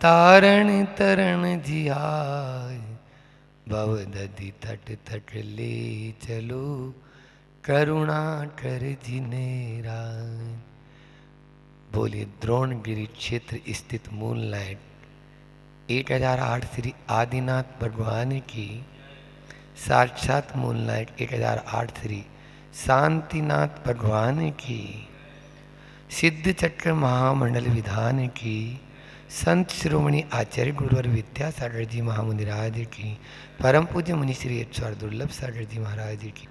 तारण तरण जियाय, भव दधि तट तट ले चलो, करुणा कर जिनेराय। बोलिए द्रोणगिरी क्षेत्र स्थित मूनलाइट 1008 श्री आदिनाथ भगवान की, साक्षात मूनलाइट 1008 श्री शांतिनाथ भगवान की, सिद्ध चक्र महामंडल विधान की, संत शिरोमणि आचार्य गुरुवर विद्यासागर जी महामुनिराज की, परम पूज्य मुनि श्री ईश्वर दुर्लभ सागर जी महाराज की।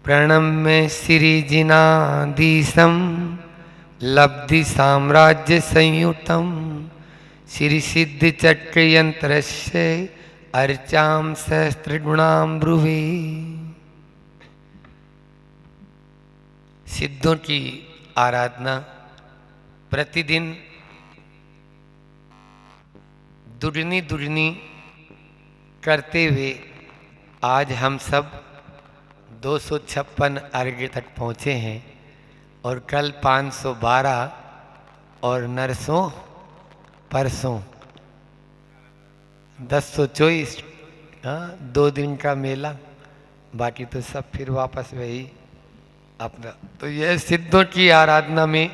प्रणम्य श्री जिनाधीशम लब्धि साम्राज्य संयुतम, श्री सिद्ध चक्र यंत्र से अर्चाम सहस्त्र गुणाम ब्रुवे। सिद्धों की आराधना प्रतिदिन दुगनी दुगनी करते हुए आज हम सब 256 अर्घ्य तक पहुँचे हैं और कल 512 और नरसों परसों 1024। हाँ, 2 दिन का मेला, बाकी तो सब फिर वापस वही अपना। तो यह सिद्धों की आराधना में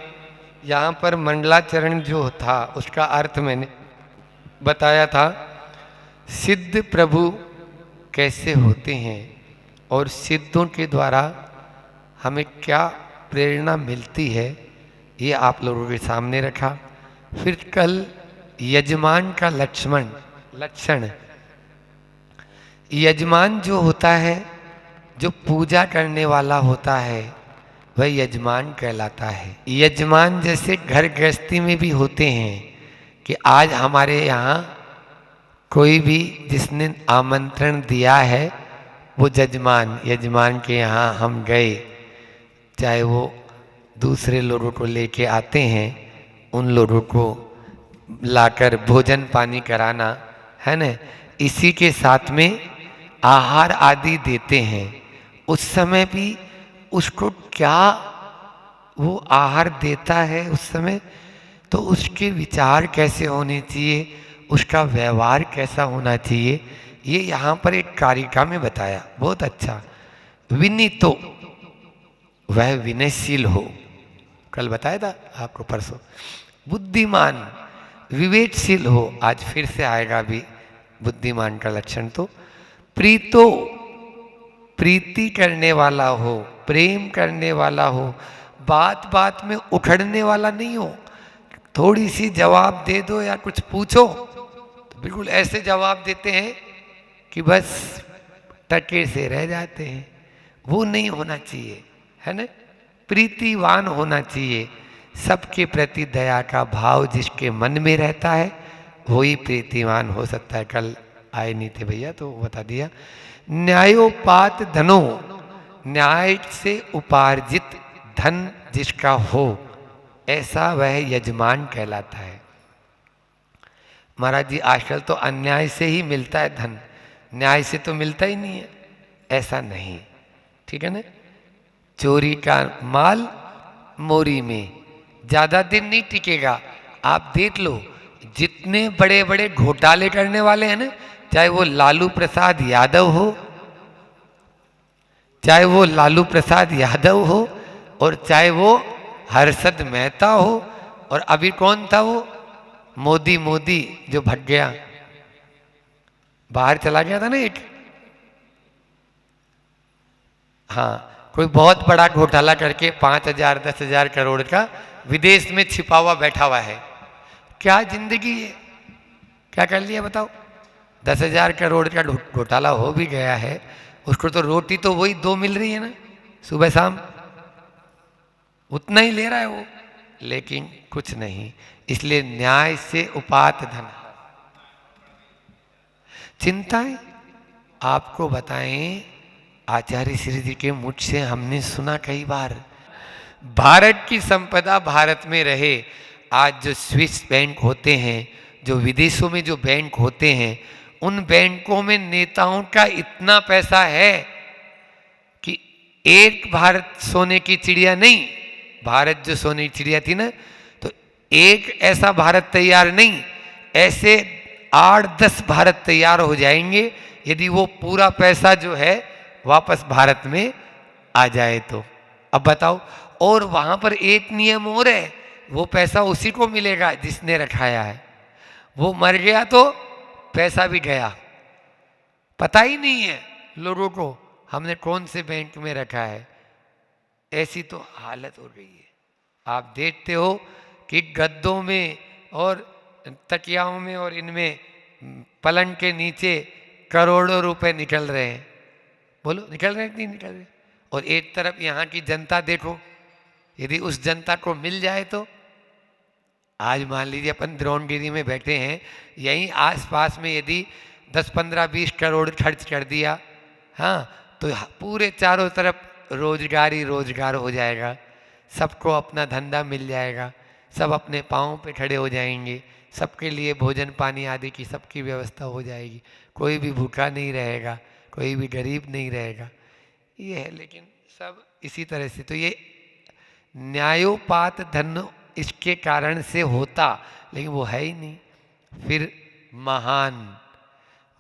यहाँ पर मंडलाचरण जो था उसका अर्थ मैंने बताया था। सिद्ध प्रभु कैसे होते हैं और सिद्धों के द्वारा हमें क्या प्रेरणा मिलती है, ये आप लोगों के सामने रखा। फिर कल यजमान का लक्षण, यजमान जो होता है, जो पूजा करने वाला होता है, वह यजमान कहलाता है। यजमान जैसे घर गृहस्थी में भी होते हैं कि आज हमारे यहाँ कोई भी जिसने आमंत्रण दिया है वो यजमान के यहाँ हम गए, चाहे वो दूसरे लोगों को लेके आते हैं, उन लोगों को लाकर भोजन पानी कराना है ना, इसी के साथ में आहार आदि देते हैं। उस समय भी उसको क्या वो आहार देता है उस समय, तो उसके विचार कैसे होने चाहिए, उसका व्यवहार कैसा होना चाहिए, ये यहाँ पर एक कारिका में बताया। बहुत अच्छा। विनीतो, वह विनयशील हो, कल बताया था आपको परसों। बुद्धिमान, विवेकशील हो, आज फिर से आएगा भी बुद्धिमान का लक्षण। तो प्रीतो, प्रीति करने वाला हो, प्रेम करने वाला हो, बात बात में उखड़ने वाला नहीं हो। थोड़ी सी जवाब दे दो या कुछ पूछो तो बिल्कुल ऐसे जवाब देते हैं कि बस टके से रह जाते हैं। वो नहीं होना चाहिए, है ना। प्रीतिवान होना चाहिए, सबके प्रति दया का भाव जिसके मन में रहता है वही प्रीतिवान हो सकता है। कल आए नहीं थे भैया तो बता दिया। न्यायोपात धनो, न्याय से उपार्जित धन जिसका हो, ऐसा वह यजमान कहलाता है। महाराज जी आजकल तो अन्याय से ही मिलता है धन, न्याय से तो मिलता ही नहीं है, ऐसा नहीं, ठीक है ना। चोरी का माल मोरी में ज्यादा दिन नहीं टिकेगा। आप देख लो जितने बड़े बड़े घोटाले करने वाले हैं ना, चाहे वो लालू प्रसाद यादव हो, चाहे वो लालू प्रसाद यादव हो, और चाहे वो हर्षद मेहता हो, और अभी कौन था वो मोदी जो भग गया, बाहर चला गया था ना एक, हाँ, कोई बहुत बड़ा घोटाला करके 5,000 10,000 करोड़ का विदेश में छिपा हुआ बैठा हुआ है। क्या जिंदगी है, क्या कर लिया बताओ। 10,000 करोड़ का घोटाला हो भी गया है, उसको तो रोटी तो वही 2 मिल रही है ना सुबह शाम, उतना ही ले रहा है वो, लेकिन कुछ नहीं। इसलिए न्याय से उपात धन। चिंताएं आपको बताएं, आचार्य श्री जी के मुझ से हमने सुना कई बार, भारत की संपदा भारत में रहे। आज जो स्विस बैंक होते हैं, जो विदेशों में जो बैंक होते हैं, उन बैंकों में नेताओं का इतना पैसा है कि एक भारत सोने की चिड़िया नहीं, भारत जो सोने की चिड़िया थी ना, तो एक ऐसा भारत तैयार नहीं ऐसे 8-10 भारत तैयार हो जाएंगे यदि वो पूरा पैसा जो है वापस भारत में आ जाए तो। अब बताओ, और वहां पर एक नियम और है, वो पैसा उसी को मिलेगा जिसने रखाया है। वो मर गया तो पैसा भी गया, पता ही नहीं है लोगों को हमने कौन से बैंक में रखा है। ऐसी तो हालत हो गई है। आप देखते हो कि गद्दों में और तकियाओं में और इनमें पलंग के नीचे करोड़ों रुपए निकल रहे हैं। बोलो निकल रहे हैं कि नहीं निकल रहे? और एक तरफ यहाँ की जनता देखो, यदि उस जनता को मिल जाए तो, आज मान लीजिए अपन द्रोणगिरी में बैठे हैं, यहीं आसपास में यदि 10-15-20 करोड़ खर्च कर दिया, हाँ, तो पूरे चारों तरफ रोजगार ही रोजगार हो जाएगा, सबको अपना धंधा मिल जाएगा, सब अपने पाँव पे खड़े हो जाएंगे, सबके लिए भोजन पानी आदि की सबकी व्यवस्था हो जाएगी, कोई भी भूखा नहीं रहेगा, कोई भी गरीब नहीं रहेगा। ये है, लेकिन सब इसी तरह से। तो ये न्यायोपात धन इसके कारण से होता, लेकिन वो है ही नहीं। फिर महान,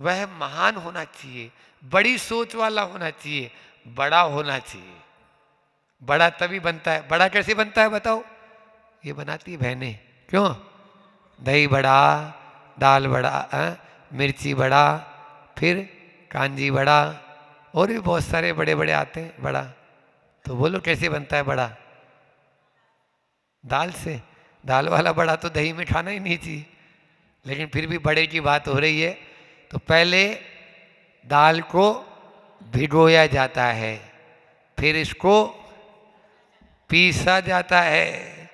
वह महान होना चाहिए, बड़ी सोच वाला होना चाहिए, बड़ा होना चाहिए। बड़ा तभी बनता है। बड़ा कैसे बनता है बताओ? ये बनाती है बहनें। क्यों? दही बड़ा, दाल बड़ा, मिर्ची बड़ा, फिर कांजी बड़ा, और भी बहुत सारे बड़े बड़े आते हैं बड़ा। तो बोलो कैसे बनता है बड़ा? दाल से। दाल वाला बड़ा तो दही में खाना ही नहीं चाहिए, लेकिन फिर भी बड़े की बात हो रही है। तो पहले दाल को भिगोया जाता है, फिर इसको पीसा जाता है,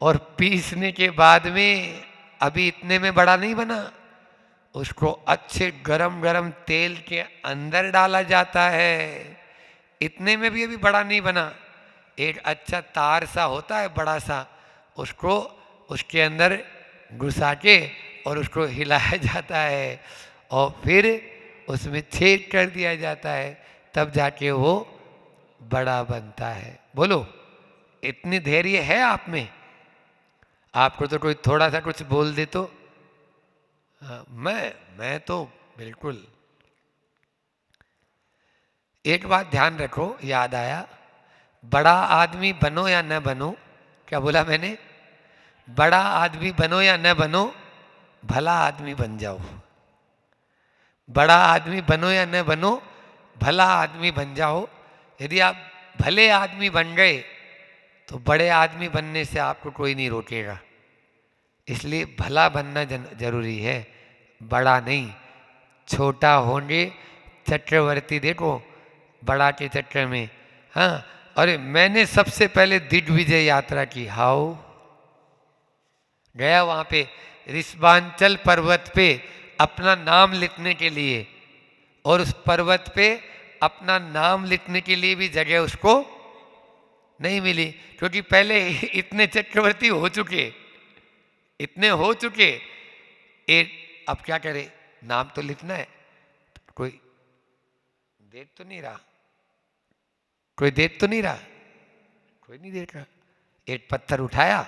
और पीसने के बाद में अभी इतने में बड़ा नहीं बना, उसको अच्छे गरम गरम तेल के अंदर डाला जाता है। इतने में भी अभी बड़ा नहीं बना, एक अच्छा तार सा होता है बड़ा सा, उसको उसके अंदर घुसा के और उसको हिलाया जाता है, और फिर उसमें छेद कर दिया जाता है, तब जाके वो बड़ा बनता है। बोलो इतनी धैर्य है आप में? आपको तो कोई थोड़ा सा कुछ बोल दे तो हाँ, मैं तो बिल्कुल। एक बात ध्यान रखो, याद आया, बड़ा आदमी बनो या न बनो, क्या बोला मैंने? बड़ा आदमी बनो या न बनो, भला आदमी बन जाओ। बड़ा आदमी बनो या न बनो, भला आदमी बन जाओ। यदि आप भले आदमी बन गए तो बड़े आदमी बनने से आपको कोई नहीं रोकेगा। इसलिए भला बनना जरूरी है, बड़ा नहीं। छोटा होंगे चक्रवर्ती, देखो बड़ा के चक्कर में। हाँ, अरे मैंने सबसे पहले दिग्विजय यात्रा की। हाउ गया वहां पे ऋषभांचल पर्वत पे अपना नाम लिखने के लिए, और उस पर्वत पे अपना नाम लिखने के लिए भी जगह उसको नहीं मिली, क्योंकि पहले इतने चक्रवर्ती हो चुके, इतने हो चुके। एक अब क्या करे, नाम तो लिखना है, कोई देख तो नहीं रहा, कोई देख तो नहीं रहा, कोई नहीं देख रहा। एक पत्थर उठाया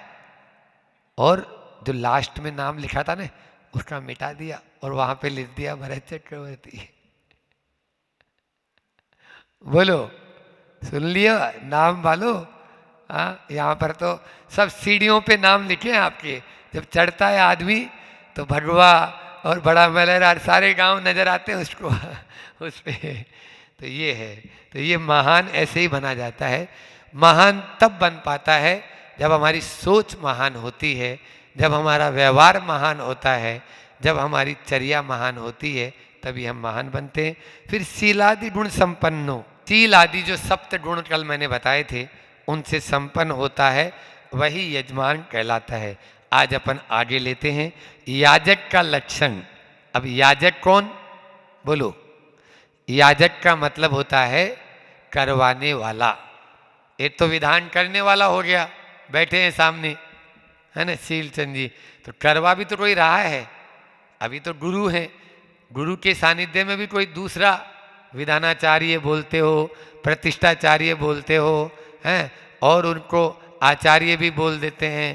और जो लास्ट में नाम लिखा था ना उसका मिटा दिया, और वहां पे लिख दिया भरत चक्रवर्ती। बोलो सुन लिया नाम वालो? हाँ, यहाँ पर तो सब सीढ़ियों पे नाम लिखे हैं आपके। जब चढ़ता है आदमी तो भगवा और बड़ा मलहरा सारे गांव नजर आते हैं उसको उस पे। तो ये है, तो ये महान ऐसे ही बना जाता है। महान तब बन पाता है जब हमारी सोच महान होती है, जब हमारा व्यवहार महान होता है, जब हमारी चर्या महान होती है, तभी हम महान बनते हैं। फिर शीलादि गुण संपन्नो, शील आदि जो सप्त गुण कल मैंने बताए थे उनसे संपन्न होता है, वही यजमान कहलाता है। आज अपन आगे लेते हैं याजक का लक्षण। अब याजक कौन? बोलो। याजक का मतलब होता है करवाने वाला। एक तो विधान करने वाला हो गया, बैठे हैं सामने, है ना शीलचंद जी, तो करवा भी तो कोई रहा है। अभी तो गुरु हैं, गुरु के सानिध्य में भी कोई दूसरा विधानाचार्य बोलते हो, प्रतिष्ठाचार्य बोलते हो, हैं, और उनको आचार्य भी बोल देते हैं,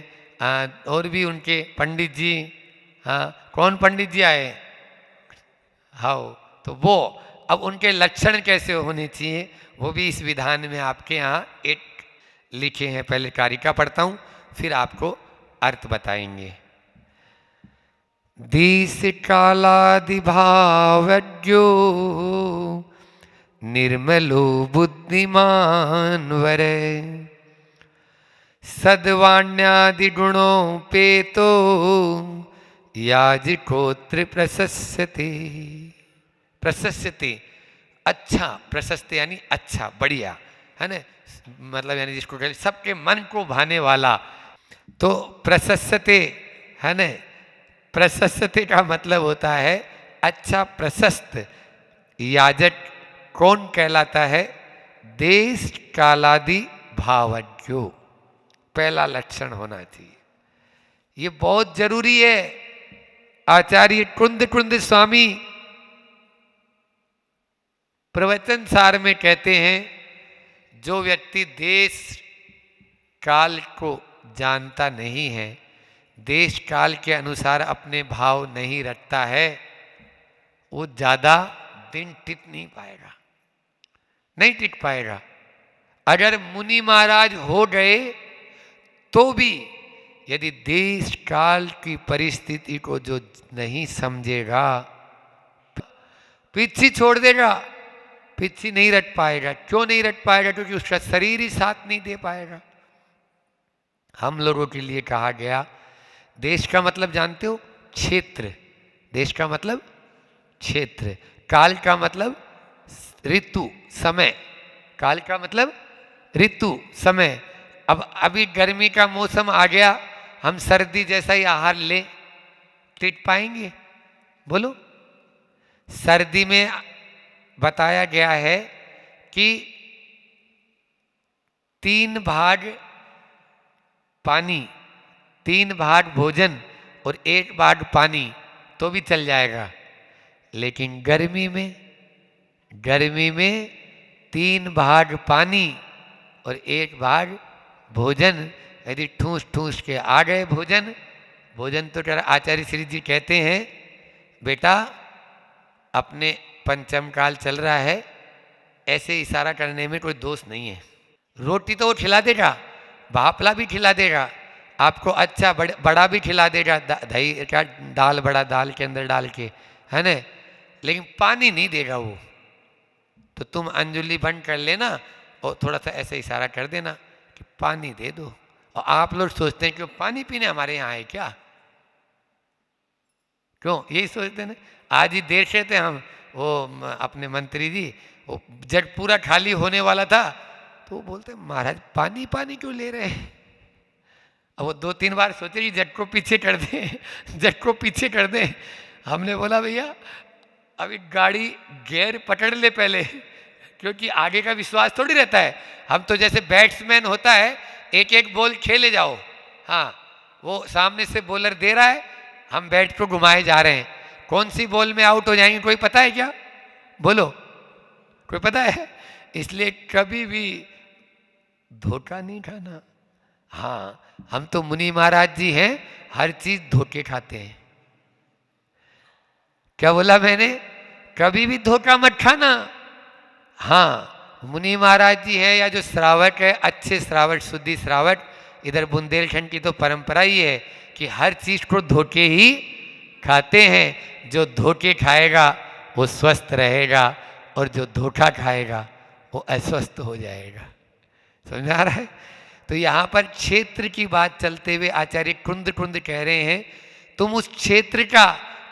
और भी उनके पंडित जी, हाँ, कौन पंडित जी आए? हाँ, तो वो अब उनके लक्षण कैसे होने चाहिए वो भी इस विधान में आपके यहाँ एक लिखे हैं। पहले कारिका पढ़ता हूं, फिर आपको अर्थ बताएंगे। देश कालादि भावज्ञो निर्मलो बुद्धिमान वरे, सद्वाण्यादि गुणों पे तो याजिकोत्र प्रशस्यते। प्रशस्यते अच्छा, प्रशस्त यानी अच्छा, बढ़िया, है ना, मतलब यानी जिसको कहते सबके मन को भाने वाला। तो प्रशस्यते है ना, प्रशस्यते का मतलब होता है अच्छा, प्रशस्त। याजक कौन कहलाता है? देश कालादि भावज्ञो, पहला लक्षण होना चाहिए। ये बहुत जरूरी है। आचार्य कुंद कुंद स्वामी प्रवचन सार में कहते हैं, जो व्यक्ति देश काल को जानता नहीं है, देश काल के अनुसार अपने भाव नहीं रखता है, वो ज्यादा दिन टिक नहीं पाएगा, नहीं टिक पाएगा। अगर मुनि महाराज हो गए तो भी यदि देश काल की परिस्थिति को जो नहीं समझेगा, पीछे छोड़ देगा, पीछे नहीं रख पाएगा। क्यों नहीं रख पाएगा? क्योंकि उसका शरीर ही साथ नहीं दे पाएगा। हम लोगों के लिए कहा गया, देश का मतलब जानते हो? क्षेत्र। देश का मतलब क्षेत्र। काल का मतलब ऋतु, समय। काल का मतलब ऋतु, समय। अब अभी गर्मी का मौसम आ गया, हम सर्दी जैसा ही आहार ले टिक पाएंगे? बोलो। सर्दी में बताया गया है कि 3 भाग पानी, 3 भाग भोजन और 1 भाग पानी तो भी चल जाएगा। लेकिन गर्मी में 3 भाग पानी और 1 भाग भोजन, यदि ठूस ठूस के आ गए भोजन, भोजन तो आचार्य श्री जी कहते हैं, बेटा अपने पंचम काल चल रहा है, ऐसे इशारा करने में कोई दोष नहीं है। रोटी तो वो खिला देगा, भापला भी खिला देगा, आपको अच्छा बड़ा भी खिला देगा, दही का दाल बड़ा दाल के अंदर डाल के, है ना, लेकिन पानी नहीं देगा वो। तो तुम अंजुली बंद कर लेना और थोड़ा सा ऐसे इशारा कर देना कि पानी दे दो। और आप लोग सोचते हैं कि पानी पीने हमारे यहाँ आए क्या? क्यों यही सोचते हैं? आज ही देख रहे थे हम, वो अपने मंत्री जी, वो जग पूरा खाली होने वाला था तो वो बोलते महाराज पानी पानी क्यों ले रहे हैं? अब वो 2-3 बार सोचे कि जग को पीछे कर दें, जग को पीछे कर दें। हमने बोला भैया अभी गाड़ी गियर पकड़ ले पहले, क्योंकि आगे का विश्वास थोड़ी रहता है। हम तो जैसे बैट्समैन होता है, एक एक बॉल खेले जाओ, हाँ वो सामने से बॉलर दे रहा है, हम बैट को घुमाए जा रहे हैं, कौन सी बॉल में आउट हो जाएंगे कोई पता है क्या? बोलो, कोई पता है? इसलिए कभी भी धोखा नहीं खाना। हाँ हम तो मुनि महाराज जी हैं, हर चीज धोखे खाते हैं। क्या बोला मैंने? कभी भी धोखा मत खाना। हाँ मुनि महाराज जी है, या जो श्रावक है, अच्छे श्रावक, शुद्धि श्रावक, इधर बुंदेलखंड की तो परंपरा ही है कि हर चीज को धोखे ही खाते हैं। जो धोखे खाएगा वो स्वस्थ रहेगा और जो धोखा खाएगा वो अस्वस्थ हो जाएगा। समझ आ रहा है? तो यहाँ पर क्षेत्र की बात चलते हुए आचार्य कुंद कुंद कह रहे हैं, तुम उस क्षेत्र का,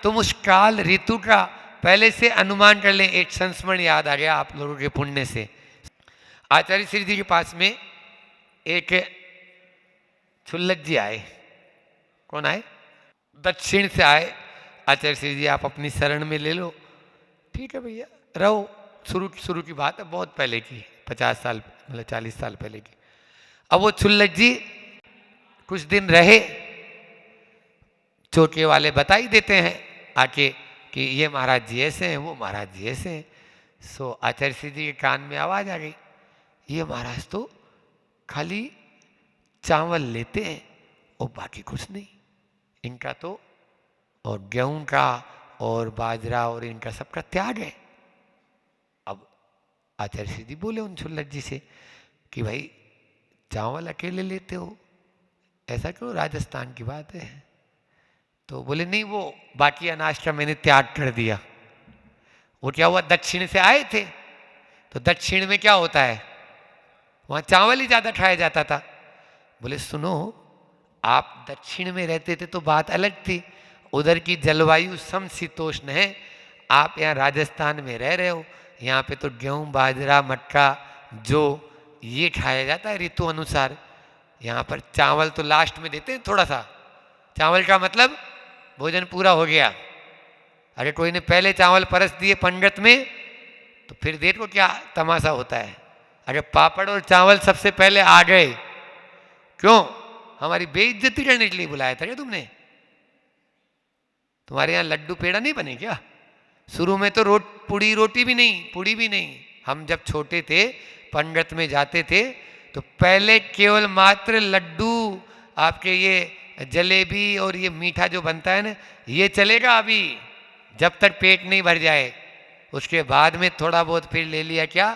तुम उस काल ऋतु का पहले से अनुमान कर लें। एक संस्मरण याद आ गया आप लोगों के पुण्य से। आचार्य श्री जी के पास में एक छुल्लक जी आए। कौन आए? दक्षिण से आए। आचार्य श्री जी आप अपनी शरण में ले लो। ठीक है भैया रहो। शुरू की बात है, बहुत पहले की, 50 साल मतलब 40 साल पहले की। अब वो छुल्लक जी कुछ दिन रहे, चोटे वाले बता ही देते हैं आके कि ये महाराज जी ऐसे हैं, वो महाराज जी ऐसे हैं। सो आचार्य श्री जी के कान में आवाज आ गई, ये महाराज तो खाली चावल लेते हैं और बाकी कुछ नहीं, इनका तो और गेहूं का और बाजरा और इनका सबका त्याग है। अब आचार्य श्री जी बोले उन छुल्लट जी से कि भाई चावल अकेले लेते हो, ऐसा क्यों, राजस्थान की बात है। तो बोले नहीं, वो बाकी अनाज का मैंने त्याग कर दिया। वो क्या हुआ, दक्षिण से आए थे, तो दक्षिण में क्या होता है, वहां चावल ही ज्यादा खाया जाता था। बोले सुनो, आप दक्षिण में रहते थे तो बात अलग थी, उधर की जलवायु समशीतोष्ण है। आप यहाँ राजस्थान में रह रहे हो, यहाँ पे तो गेहूं बाजरा मक्का जो ये खाया जाता है ऋतु अनुसार। यहाँ पर चावल तो लास्ट में देते हैं थोड़ा सा, चावल का मतलब भोजन पूरा हो गया। अरे कोई ने पहले चावल परस दिए पंगत में तो फिर देखो क्या तमाशा होता है। अरे पापड़ और चावल सबसे पहले आ गए, क्यों, हमारी बेइज्जती करने के लिए बुलाया था क्या तुमने? तुम्हारे यहाँ लड्डू पेड़ा नहीं बने क्या? शुरू में तो पूड़ी रोटी भी नहीं, पूड़ी भी नहीं। हम जब छोटे थे पंगत में जाते थे तो पहले केवल मात्र लड्डू, आपके ये जलेबी और ये मीठा जो बनता है ना, ये चलेगा अभी जब तक पेट नहीं भर जाए। उसके बाद में थोड़ा बहुत फिर ले लिया क्या,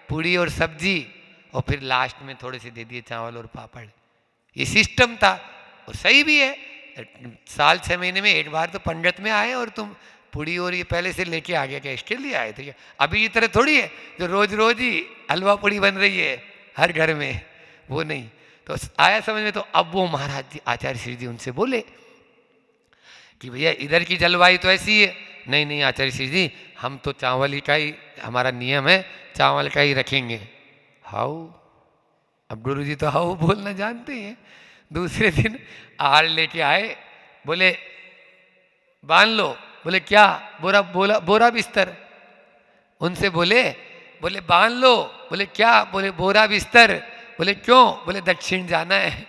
पूड़ी और सब्जी, और फिर लास्ट में थोड़े से दे दिए चावल और पापड़। ये सिस्टम था और सही भी है। साल 6 महीने में एक बार तो पंगत में आए और तुम पूड़ी और ये पहले से लेके आ गया क्या, इसके लिए आए थे क्या? अभी ये तरह थोड़ी है जो रोज रोज ही हलवा पूड़ी बन रही है हर घर में, वो नहीं। तो आया समझ में। तो अब वो महाराज जी आचार्य श्री जी उनसे बोले कि भैया इधर की जलवायु तो ऐसी है। नहीं नहीं आचार्य श्री जी, हम तो चावल ही का ही, हमारा नियम है चावल का ही रखेंगे। हाउ, अब गुरु जी तो हाउ बोलना जानते हैं। दूसरे दिन आड़ लेके आए, बोले बांध लो। बोले क्या? बोरा बिस्तर। उनसे बोले बांध लो। बोले क्या? बोले बोरा बिस्तर। बोले क्यों? बोले दक्षिण जाना है,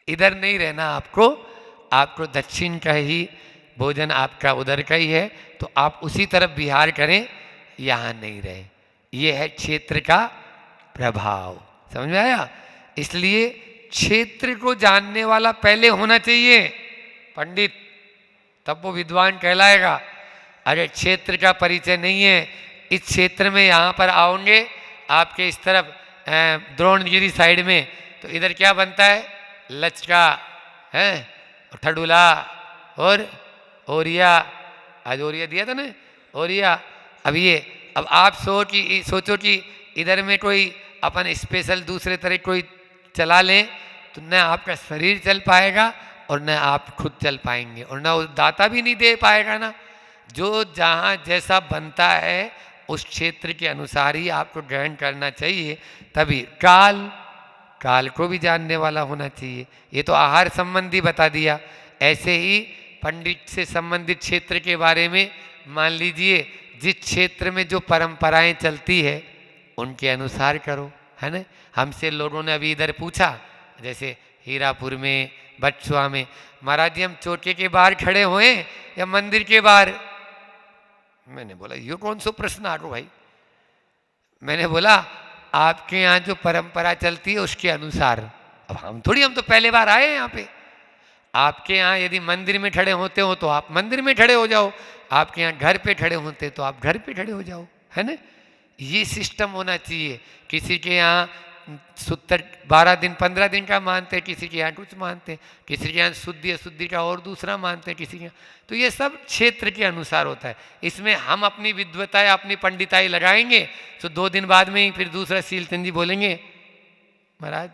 इधर नहीं रहना आपको, आपको दक्षिण का ही भोजन आपका उधर का ही है, तो आप उसी तरफ विहार करें, यहाँ नहीं रहे। ये है क्षेत्र का प्रभाव, समझ में आया? इसलिए क्षेत्र को जानने वाला पहले होना चाहिए पंडित, तब वो विद्वान कहलाएगा। अरे क्षेत्र का परिचय नहीं है, इस क्षेत्र में यहाँ पर आओगे आपके इस तरफ द्रोणगिरी साइड में, तो इधर क्या बनता है, लचका है, ठडुला और ओरिया। आज ओरिया दिया था ना, ओरिया। अब आप सोचो कि इधर में कोई अपन स्पेशल दूसरे तरह कोई चला लें तो न आपका शरीर चल पाएगा और न आप खुद चल पाएंगे, और न उस दाता भी नहीं दे पाएगा ना। जो जहाँ जैसा बनता है उस क्षेत्र के अनुसार ही आपको ग्रहण करना चाहिए। तभी काल को भी जानने वाला होना चाहिए। ये तो आहार संबंधी बता दिया। ऐसे ही पंडित से संबंधित क्षेत्र के बारे में मान लीजिए, जिस क्षेत्र में जो परंपराएं चलती है उनके अनुसार करो, है ना। हमसे लोगों ने अभी इधर पूछा, जैसे हीरापुर में, बछुआ में, महाराज जी हम चौके के बाहर खड़े हुए या मंदिर के बाहर? मैंने बोला ये कौन सा प्रश्न आ गया भाई। मैंने बोला आपके यहाँ जो परंपरा चलती है उसके अनुसार। अब हम तो पहले बार आए हैं यहाँ पे। आपके यहाँ यदि मंदिर में खड़े होते हो तो आप मंदिर में खड़े हो जाओ, आपके यहाँ घर पे खड़े होते तो आप घर पे खड़े हो जाओ, है ना। ये सिस्टम होना चाहिए। किसी के यहाँ सूत्र 12 दिन 15 दिन का मानते हैं, किसी के यहाँ कुछ मानते हैं, किसी के यहाँ शुद्धि अशुद्धि का और दूसरा मानते हैं, किसी के यहाँ। तो ये सब क्षेत्र के अनुसार होता है। इसमें हम अपनी विद्वता या अपनी पंडिताई लगाएंगे तो 2 दिन बाद में ही फिर दूसरा शीलचंद जी बोलेंगे महाराज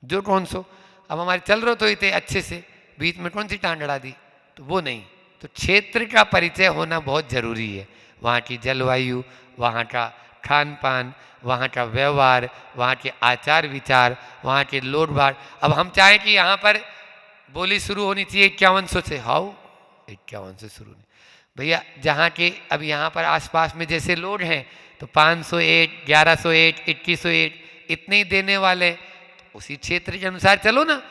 जो कौन सो, अब हमारे चल रहे तो इतने अच्छे से, बीच में कौन सी टांग अड़ा दी, तो वो नहीं। तो क्षेत्र का परिचय होना बहुत जरूरी है। वहाँ की जलवायु, वहाँ का खान पान, वहाँ का व्यवहार, वहाँ के आचार विचार, वहाँ के लोड भाड़। अब हम चाहें कि यहाँ पर बोली शुरू होनी चाहिए 5100 से, हाउ 51 से शुरू नहीं भैया। जहाँ के अब यहाँ पर आसपास में जैसे लोड हैं तो 501, 1101, 2101 इतने ही देने वाले, उसी क्षेत्र के अनुसार चलो ना।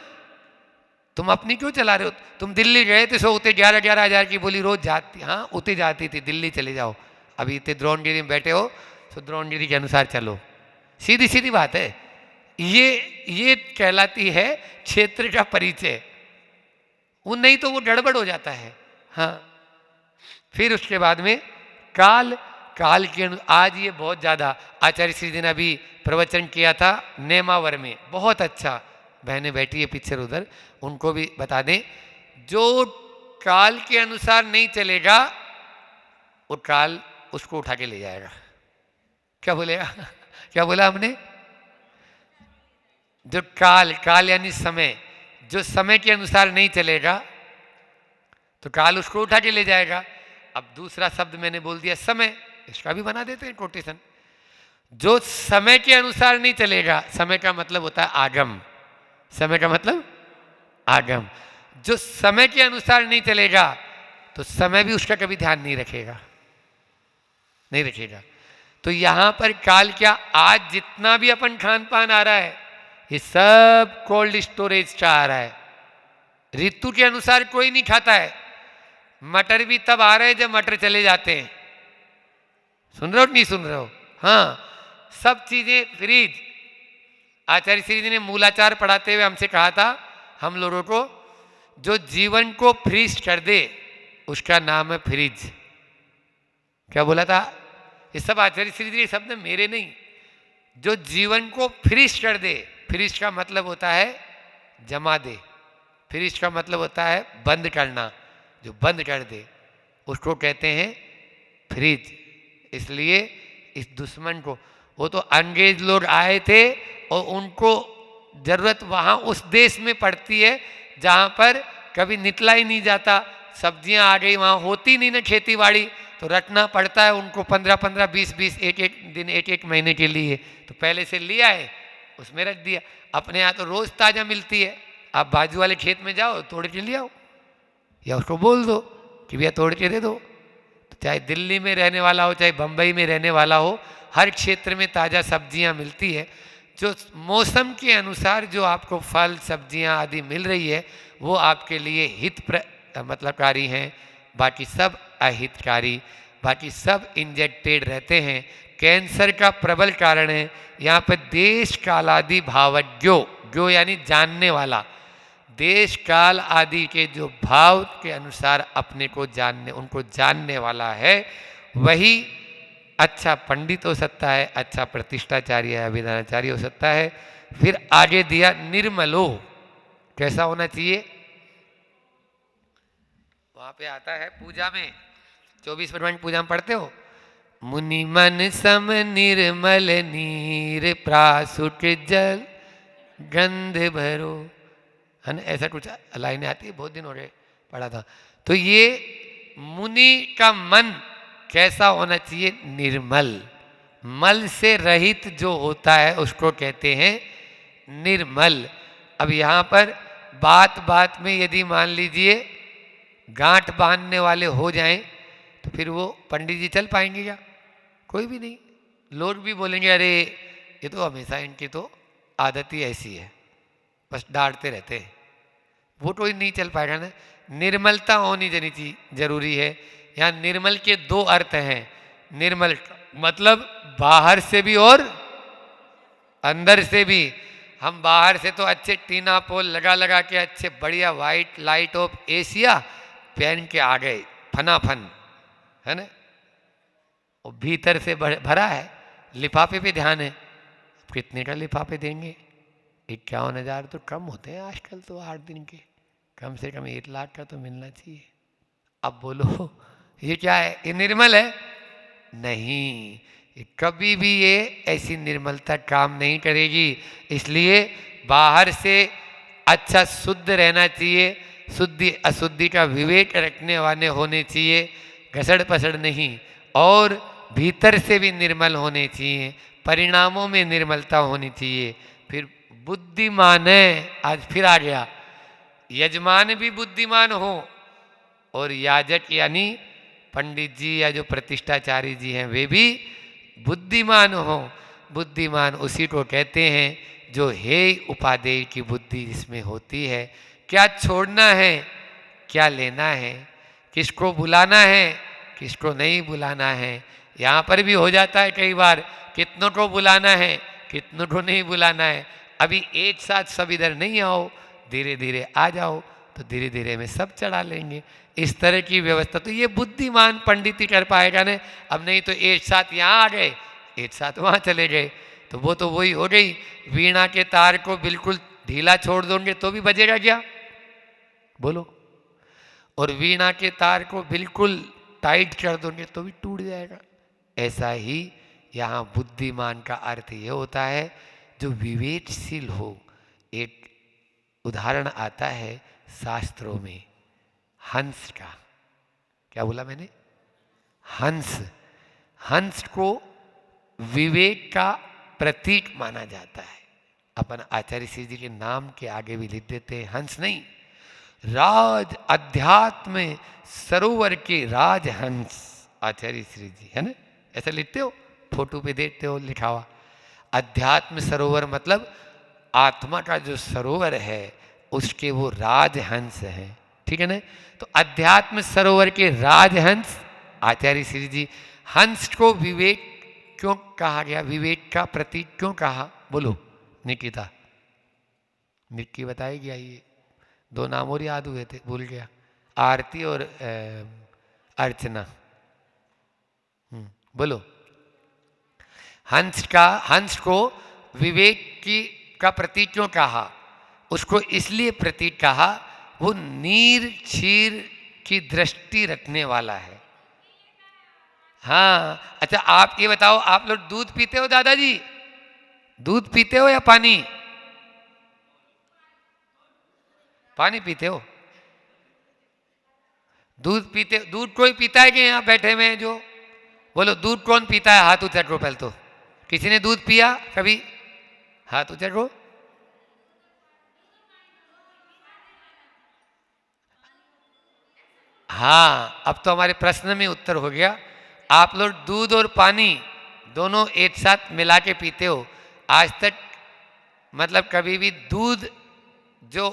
तुम अपनी क्यों चला रहे हो? तुम दिल्ली गए थे सो उतने 11-11 हज़ार की बोली रोज जाती, हाँ उतने जाती थी, दिल्ली चले जाओ। अभी इतने द्रोणगिरी में बैठे हो तो द्रोणगिरी के अनुसार चलो, सीधी सीधी बात है। ये कहलाती है क्षेत्र का परिचय। वो नहीं तो वो गड़बड़ हो जाता है। हाँ, फिर उसके बाद में काल, काल के आज ये बहुत ज़्यादा, आचार्य श्री जी ने अभी प्रवचन किया था नेमावर में, बहुत अच्छा, बहनें बैठी है पीछे उधर, उनको भी बता दें, जो काल के अनुसार नहीं चलेगा वो काल उसको उठा के ले जाएगा। क्या बोलेगा? क्या बोला हमने? जो काल, काल यानी समय, जो समय के अनुसार नहीं चलेगा तो काल उसको उठा के ले जाएगा। अब दूसरा शब्द मैंने बोल दिया समय, इसका भी बना देते हैं कोटेशन। जो समय के अनुसार नहीं चलेगा, समय का मतलब होता है आगम, समय का मतलब आगम, जो समय के अनुसार नहीं चलेगा तो समय भी उसका कभी ध्यान नहीं रखेगा, नहीं रखेगा। तो यहां पर काल क्या, आज जितना भी अपन खान पान आ रहा है ये सब कोल्ड स्टोरेज का आ रहा है। ऋतु के अनुसार कोई नहीं खाता है। मटर भी तब आ रहे हैं जब मटर चले जाते हैं। सुन रहे हो नहीं सुन रहे हो? हाँ, सब चीजें फ्रीज। आचार्य श्री जी ने मूलाचार पढ़ाते हुए हमसे कहा था, हम लोगों को, जो जीवन को फ्रीज कर दे उसका नाम है फ्रिज। क्या बोला था? ये सब आचार्य श्री जी के शब्द मेरे नहीं। जो जीवन को फ्रीज कर दे, फ्रीज का मतलब होता है जमा दे, फ्रीज का मतलब होता है बंद करना, जो बंद कर दे उसको कहते हैं फ्रिज। इसलिए इस दुश्मन को, वो तो अंग्रेज लोग आए थे और उनको जरूरत वहाँ उस देश में पड़ती है जहाँ पर कभी निकला ही नहीं जाता, सब्जियाँ आ गई, वहाँ होती नहीं ना खेती बाड़ी, तो रखना पड़ता है उनको 15-15, 20-20, एक-एक दिन, एक-एक महीने के लिए। तो पहले से लिया है, उसमें रख दिया। अपने यहाँ तो रोज़ ताज़ा मिलती है, आप बाजू वाले खेत में जाओ तोड़ के ले आओ, या उसको बोल दो कि भैया तोड़ के दे दो। तो चाहे दिल्ली में रहने वाला हो, चाहे बम्बई में रहने वाला हो, हर क्षेत्र में ताज़ा सब्जियां मिलती है। जो मौसम के अनुसार जो आपको फल सब्जियां आदि मिल रही है वो आपके लिए मतलबकारी हैं, बाकी सब अहितकारी, बाकी सब इंजेक्टेड रहते हैं। कैंसर का प्रबल कारण है यहाँ पर देश कालादि भावज्ञो, जो यानी जानने वाला, देश काल आदि के जो भाव के अनुसार अपने को जानने, उनको जानने वाला है, वही अच्छा पंडित हो सकता है, अच्छा प्रतिष्ठाचार्य है, अभिधानाचार्य हो सकता है। फिर आगे दिया निर्मलो, कैसा होना चाहिए? वहां पे आता है पूजा में, 24 परमाणु पूजा में पढ़ते हो, मुनि मन सम निर्मल नीर प्रासुट जल गंध भरो, है ना? ऐसा कुछ लाइनें आती है, बहुत दिन हो गए पढ़ा था। तो ये मुनि का मन कैसा होना चाहिए? निर्मल, मल से रहित जो होता है उसको कहते हैं निर्मल। अब यहाँ पर बात बात में यदि मान लीजिए गांठ बांधने वाले हो जाएं तो फिर वो पंडित जी चल पाएंगे क्या? कोई भी नहीं। लोग भी बोलेंगे अरे ये तो हमेशा इनकी तो आदत ही ऐसी है, बस डांटते रहते हैं, वो कोई नहीं चल पाएगा ना। निर्मलता होनी जरूरी है। यहाँ निर्मल के दो अर्थ हैं। निर्मल मतलब बाहर से भी और अंदर से भी। हम बाहर से तो अच्छे टीना पोल लगा लगा के अच्छे बढ़िया वाइट लाइट ऑफ एशिया पहन के आ गए फनाफन, है ना? और भीतर से भरा है, लिफाफे पे ध्यान है, कितने का लिफाफे देंगे? 51,000 तो कम होते हैं आजकल तो, 8 दिन के, कम से कम 1 लाख का तो मिलना चाहिए। अब बोलो ये क्या है? ये निर्मल है? नहीं, ये कभी भी ये ऐसी निर्मलता काम नहीं करेगी। इसलिए बाहर से अच्छा शुद्ध रहना चाहिए, शुद्धि अशुद्धि का विवेक रखने वाले होने चाहिए, घसड़ पसड़ नहीं, और भीतर से भी निर्मल होने चाहिए, परिणामों में निर्मलता होनी चाहिए। फिर बुद्धिमान है, आज फिर आ गया, यजमान भी बुद्धिमान हो और याजक यानी पंडित जी या जो प्रतिष्ठाचारी जी हैं वे भी बुद्धिमान हो। बुद्धिमान उसी को कहते हैं जो हे उपादेय की बुद्धि जिसमें होती है, क्या छोड़ना है क्या लेना है, किसको बुलाना है किसको नहीं बुलाना है। यहाँ पर भी हो जाता है कई बार, कितनों को बुलाना है कितनों को नहीं बुलाना है। अभी एक साथ सब इधर नहीं आओ, धीरे धीरे आ जाओ तो धीरे धीरे में सब चढ़ा लेंगे। इस तरह की व्यवस्था तो ये बुद्धिमान पंडित ही कर पाएगा ना। अब नहीं तो एक साथ यहाँ आ गए, एक साथ वहाँ चले गए, तो वो तो वही हो गई। वीणा के तार को बिल्कुल ढीला छोड़ दोगे तो भी बजेगा क्या, बोलो? और वीणा के तार को बिल्कुल टाइट कर दोगे तो भी टूट जाएगा। ऐसा ही यहाँ बुद्धिमान का अर्थ ये होता है जो विवेकशील हो। एक उदाहरण आता है शास्त्रों में हंस का। क्या बोला मैंने? हंस। हंस को विवेक का प्रतीक माना जाता है। अपन आचार्य श्री जी के नाम के आगे भी लिख देते हैं हंस नहीं, राज अध्यात्म सरोवर के राज हंस आचार्य श्री जी, है ना? ऐसा लिखते हो, फोटो पे देखते हो लिखा हुआ। अध्यात्म सरोवर मतलब आत्मा का जो सरोवर है उसके वो राजहंस हैं, ठीक है ना? तो अध्यात्म सरोवर के राजहंस आचार्य श्री जी। हंस को विवेक क्यों कहा गया, विवेक का प्रतीक क्यों कहा, बोलो निकिता? निक्की बताएगी। आइए, दो नाम और याद हुए थे, भूल गया, आरती और अर्चना। बोलो। हंस को विवेक का प्रतीक क्यों कहा? उसको इसलिए प्रतीक कहा वो नीर क्षीर की दृष्टि रखने वाला है। हाँ, अच्छा आप ये बताओ, आप लोग दूध पीते हो दादाजी? दूध पीते हो या पानी? पानी पीते हो? दूध पीते? दूध कोई पीता है कि यहाँ बैठे में जो? बोलो दूध कौन पीता है, हाथ ऊंचा करो पहले तो। किसी ने दूध पिया कभी? हाथ ऊंचा करो। हाँ, अब तो हमारे प्रश्न में उत्तर हो गया। आप लोग दूध और पानी दोनों एक साथ मिला के पीते हो। आज तक मतलब कभी भी दूध जो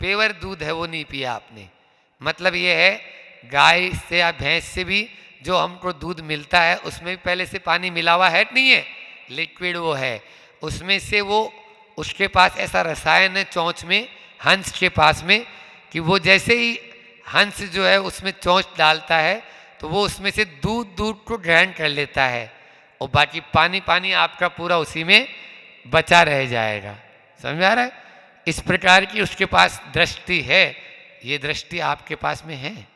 पेवर दूध है वो नहीं पिया आपने। मतलब ये है गाय से या भैंस से भी जो हमको दूध मिलता है उसमें भी पहले से पानी मिला हुआ है नहीं है, लिक्विड वो है। उसमें से वो उसके पास ऐसा रसायन है चोंच में, हंस के पास में, कि वो जैसे ही हंस जो है उसमें चोंच डालता है तो वो उसमें से दूध को ग्रहण कर लेता है और बाकी पानी पानी आपका पूरा उसी में बचा रह जाएगा। समझ में आ रहा है? इस प्रकार की उसके पास दृष्टि है। ये दृष्टि आपके पास में है,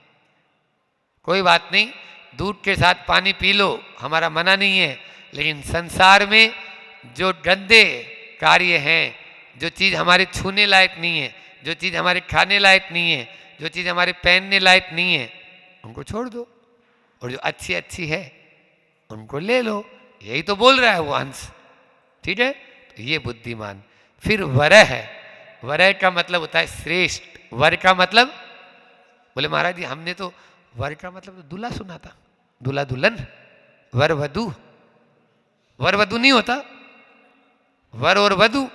कोई बात नहीं, दूध के साथ पानी पी लो, हमारा मना नहीं है। लेकिन संसार में जो गंदे कार्य हैं, जो चीज़ हमारे छूने लायक नहीं है, जो चीज़ हमारे खाने लायक नहीं है, जो चीज़ हमारे पहनने लायक नहीं है, उनको छोड़ दो और जो अच्छी अच्छी है उनको ले लो। यही तो बोल रहा है वो हंस, ठीक है? तो ये बुद्धिमान। फिर वरह है। वरह का मतलब होता है श्रेष्ठ। वर का मतलब, बोले महाराज जी हमने तो वर का मतलब तो दूल्हा सुना था, दूल्हा दुल्हन, वर वधु। वर वधु नहीं होता, वर और वधु।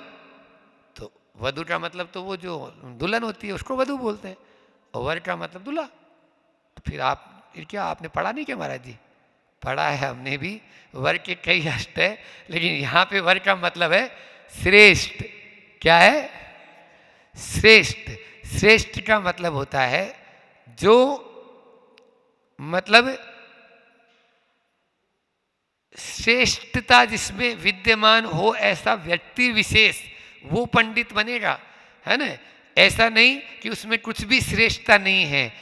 तो वधु का मतलब तो वो जो दुल्हन होती है उसको वधु बोलते हैं, और वर का मतलब दूल्हा। तो फिर आप क्या आपने पढ़ा नहीं क्या महाराज जी? पढ़ा है हमने भी, वर के कई अष्ट है, लेकिन यहाँ पे वर का मतलब है श्रेष्ठ। क्या है? श्रेष्ठ। श्रेष्ठ का मतलब होता है जो मतलब श्रेष्ठता जिसमें विद्यमान हो, ऐसा व्यक्ति विशेष वो पंडित बनेगा, है ना? ऐसा नहीं कि उसमें कुछ भी श्रेष्ठता नहीं है।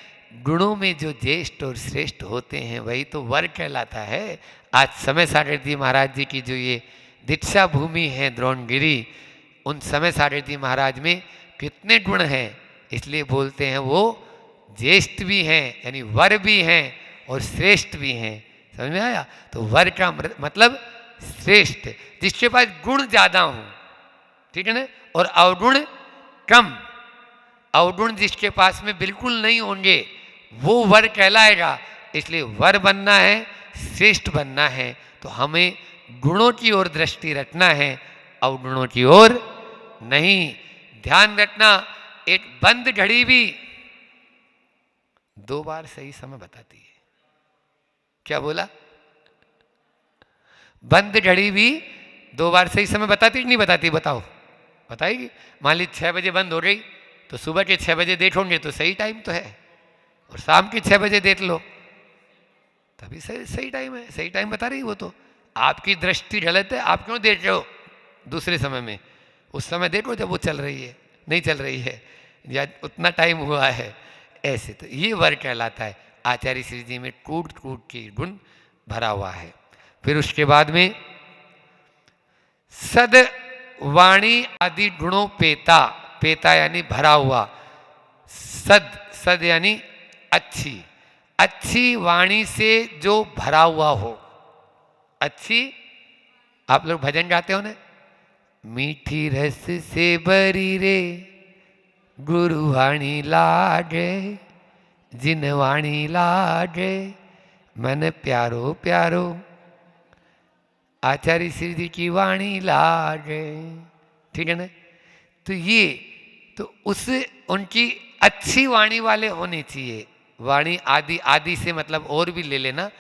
गुणों में जो ज्येष्ठ और श्रेष्ठ होते हैं वही तो वर कहलाता है। आज समय सागर जी महाराज जी की जो ये दीक्षा भूमि है द्रोणगिरी, उन समय सागर जी महाराज में कितने गुण हैं, इसलिए बोलते हैं वो ज्येष्ठ भी हैं, यानी वर भी हैं और श्रेष्ठ भी हैं। समझ में आया? तो वर का मतलब श्रेष्ठ, जिसके पास गुण ज्यादा हो, ठीक है ना, और अवगुण कम। अवगुण जिसके पास में बिल्कुल नहीं होंगे वो वर कहलाएगा। इसलिए वर बनना है, श्रेष्ठ बनना है, तो हमें गुणों की ओर दृष्टि रखना है, अवगुणों की ओर नहीं। ध्यान रखना, एक बंद घड़ी भी 2 बार सही समय बताती है। क्या बोला? बंद घड़ी भी 2 बार सही समय बताती कि नहीं बताती? बताओ, बताएगी। मान ली 6 बजे बंद हो गई तो सुबह के 6 बजे देखोगे तो सही टाइम तो है, और शाम के 6 बजे देख लो तभी सही सही टाइम है, सही टाइम बता रही वो तो। आपकी दृष्टि गलत है, आप क्यों देख रहे हो दूसरे समय में? उस समय देखो जब वो चल रही है, नहीं चल रही है, या उतना टाइम हुआ है। ऐसे तो ये वर्ग कहलाता है। आचार्य श्री जी में कूट कूट के गुण भरा हुआ है। फिर उसके बाद में सद वाणी आदि गुणों पेता, पेता यानी भरा हुआ, सद सद यानी अच्छी, अच्छी वाणी से जो भरा हुआ हो। अच्छी, आप लोग भजन गाते हो ना, मीठी रस से भरी रे गुरु वाणी लागे, जिन वाणी लागे मन प्यारो प्यारो, आचार्य श्री जी की वाणी लागे। ठीक है ना? तो ये तो उस उनकी अच्छी वाणी वाले होने चाहिए। वाणी आदि, आदि से मतलब और भी ले लेना,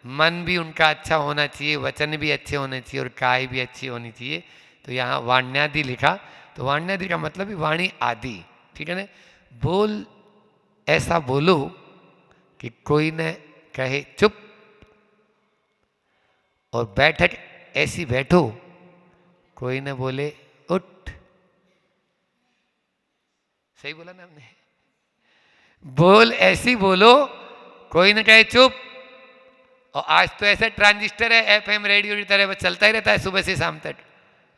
मन भी उनका अच्छा होना चाहिए, वचन भी अच्छे होने चाहिए, और काय भी अच्छी होनी चाहिए। तो यहाँ वाण्यादि लिखा, तो वाण्यादि का मतलब भी वाणी आदि। ठीक है ना? बोल ऐसा बोलो कि कोई न कहे चुप, और बैठक ऐसी बैठो कोई न बोले उठ। सही बोला ना हमने? बोल ऐसी बोलो कोई न कहे चुप। और आज तो ऐसा ट्रांजिस्टर है, एफएम रेडियो की तरह बस चलता ही रहता है सुबह से शाम तक,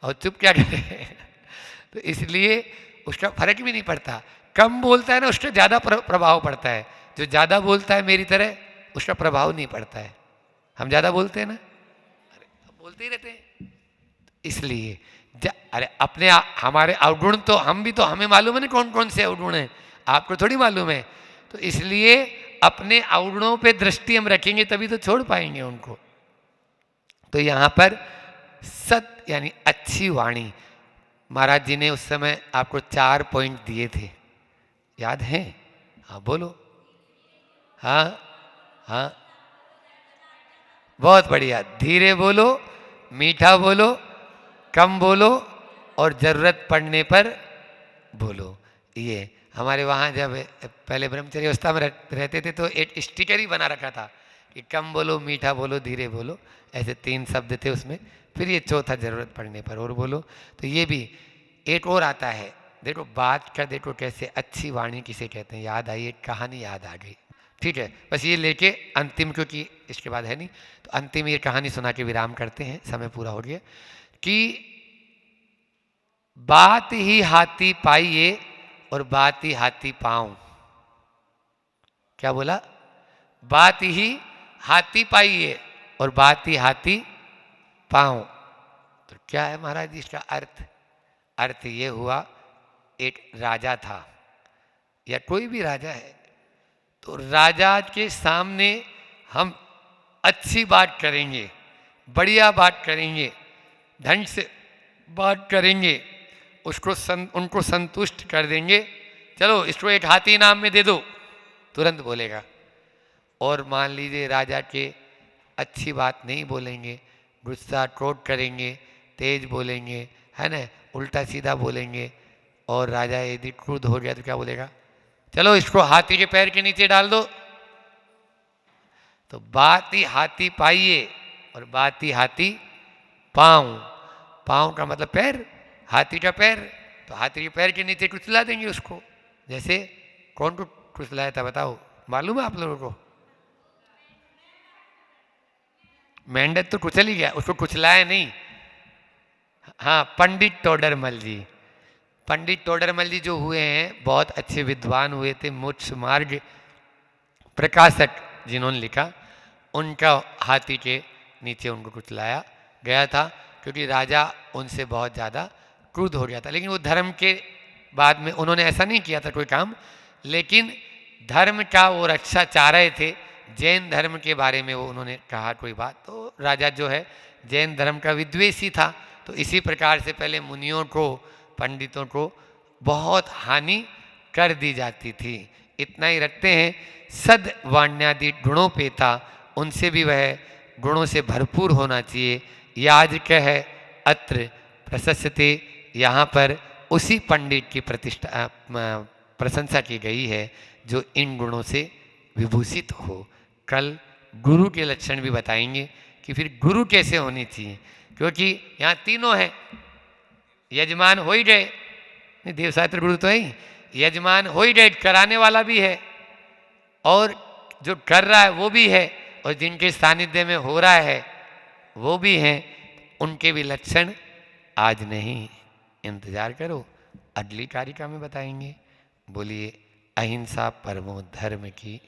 और चुप क्या करे। तो इसलिए उसका फर्क भी नहीं पड़ता। कम बोलता है ना उसका ज़्यादा प्रभाव पड़ता है, जो ज़्यादा बोलता है मेरी तरह उसका प्रभाव नहीं पड़ता है। हम ज़्यादा बोलते हैं ना, अरे बोलते ही रहते हैं। इसलिए अरे अपने हमारे अवगुण तो हम भी तो, हमें मालूम है ना कौन कौन से अवगुण हैं, आपको थोड़ी मालूम है। तो इसलिए अपने अवगुणों पे दृष्टि हम रखेंगे तभी तो छोड़ पाएंगे उनको। तो यहाँ पर सत यानी अच्छी वाणी, महाराज जी ने उस समय आपको 4 पॉइंट दिए थे, याद है? हाँ बोलो। हाँ हाँ, बहुत बढ़िया। धीरे बोलो, मीठा बोलो, कम बोलो, और जरूरत पड़ने पर बोलो। ये हमारे वहाँ जब पहले ब्रह्मचर्य अवस्था में रहते थे तो एक स्टिकर ही बना रखा था कि कम बोलो, मीठा बोलो, धीरे बोलो, ऐसे 3 शब्द थे उसमें। फिर ये चौथा जरूरत पड़ने पर और बोलो। तो ये भी एक और आता है, देखो बात का, देखो कैसे अच्छी वाणी किसे कहते हैं, याद आई, एक कहानी याद आ गई। ठीक है, बस ये लेके अंतिम, क्योंकि इसके बाद है नहीं, तो अंतिम ये कहानी सुना के विराम करते हैं, समय पूरा हो गया। कि बात ही हाथी पाइए और बात ही हाथी पाऊं। क्या बोला? बात ही हाथी पाइए और बात ही हाथी पाऊं। तो क्या है महाराज जी इसका अर्थ? अर्थ ये हुआ, एक राजा था या कोई भी राजा है, तो राजा के सामने हम अच्छी बात करेंगे, बढ़िया बात करेंगे, ढंग से बात करेंगे, उसको उनको संतुष्ट कर देंगे। चलो इसको एक हाथी इनाम में दे दो, तुरंत बोलेगा। और मान लीजिए राजा के अच्छी बात नहीं बोलेंगे, गुस्सा क्रोध करेंगे, तेज बोलेंगे, है ना, उल्टा सीधा बोलेंगे, और राजा यदि क्रोध हो गया तो क्या बोलेगा? चलो इसको हाथी के पैर के नीचे डाल दो। तो बात ही हाथी पाइए और बात ही हाथी पाँव। पाँव का मतलब पैर, हाथी का पैर, तो हाथी के पैर के नीचे कुचला देंगे उसको। जैसे कौन को कुचलाया था बताओ, मालूम है आप लोगों को? मेंढक तो कुचल ही गया, उसको कुचलाया नहीं। हाँ, पंडित टोडरमल जी, पंडित टोडरमल जी जो हुए हैं बहुत अच्छे विद्वान हुए थे, मोक्ष मार्ग प्रकाशक जिन्होंने लिखा, उनका हाथी के नीचे उनको कुचलाया गया था, क्योंकि राजा उनसे बहुत ज़्यादा क्रुद्ध हो गया था। लेकिन वो धर्म के बाद में उन्होंने ऐसा नहीं किया था कोई काम, लेकिन धर्म का वो रक्षा चाह रहे थे। जैन धर्म के बारे में वो उन्होंने कहा कोई बात, तो राजा जो है जैन धर्म का विद्वेषी था। तो इसी प्रकार से पहले मुनियों को, पंडितों को बहुत हानि कर दी जाती थी। इतना ही रखते हैं, सद वाण्यादि गुणों पे था, उनसे भी वह गुणों से भरपूर होना चाहिए। याज कह अत्र प्रशस्ते, यहाँ पर उसी पंडित की प्रतिष्ठा प्रशंसा की गई है जो इन गुणों से विभूषित हो। कल गुरु के लक्षण भी बताएंगे कि फिर गुरु कैसे होनी चाहिए, क्योंकि यहाँ तीनों हैं। यजमान हो ही गए, नहीं देवशास्त्र गुरु तो है ही, यजमान हो ही गए, कराने वाला भी है और जो कर रहा है वो भी है, और जिनके सानिध्य में हो रहा है वो भी हैं। उनके भी लक्षण आज नहीं, इंतजार करो, अगली कारिका में बताएंगे। बोलिए अहिंसा परमो धर्म की।